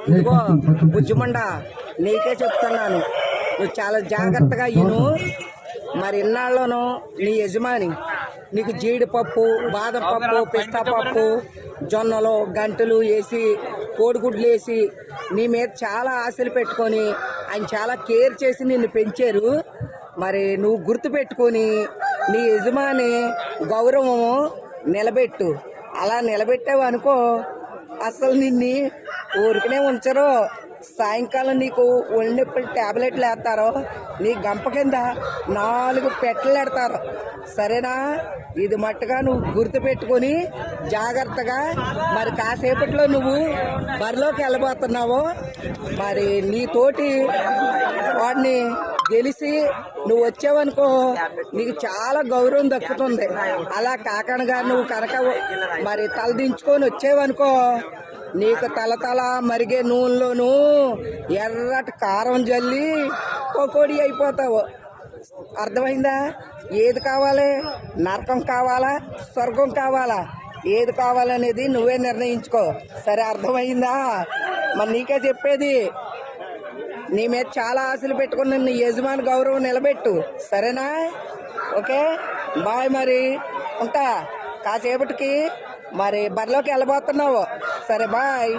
ఇదిగో బుజ్జిమండ, నీకే చెప్తున్నాను, నువ్వు చాలా జాగ్రత్తగా ఇను. మరి ఇన్నాళ్ళను నీ యజమాని నీకు జీడిపప్పు, బాదం పప్పు, పిస్తా పప్పు, జొన్నలు, గంటలు వేసి, కోడిగుడ్లు వేసి నీ మీద చాలా ఆశలు పెట్టుకొని ఆయన చాలా కేర్ చేసి నిన్ను పెంచారు. మరి నువ్వు గుర్తుపెట్టుకొని నీ యజమాని గౌరవము నిలబెట్టు. అలా నిలబెట్టావు అనుకో, అసలు నిన్ను ఊరికనే ఉంచరు. సాయంకాలం నీకు ఒళ్ళినప్పుడు ట్యాబ్లెట్లు వేస్తారో, నీ గంప కింద 4 పెట్టలు పెడతారు. సరేనా? ఇది మట్టుగా నువ్వు గుర్తుపెట్టుకొని జాగ్రత్తగా. మరి కాసేపట్లో నువ్వు బరిలోకి వెళ్ళబోతున్నావు. మరి నీతోటి వాడిని గెలిచి నువ్వు వచ్చావనుకో, నీకు చాలా గౌరవం దక్కుతుంది. అలా కాకుండా నువ్వు కనుక మరి తలదించుకొని వచ్చావనుకో, నీకు తల మరిగే నూనెలోనూ ఎర్రటి కారం జల్లి పకోడీ అయిపోతావు. అర్థమైందా? ఏది కావాలి? నరకం కావాలా, స్వర్గం కావాలా? ఏది కావాలనేది నువ్వే నిర్ణయించుకో. సరే, అర్థమైందా? మరి నీకే చెప్పేది, నీ మీద చాలా ఆశలు పెట్టుకున్న నీ యజమాని గౌరవం నిలబెట్టు. సరేనా? Okay, bye. మరి ఉంటా. కాసేపటికి మరి బరిలోకి వెళ్ళబోతున్నావు. సరే, బాయ్.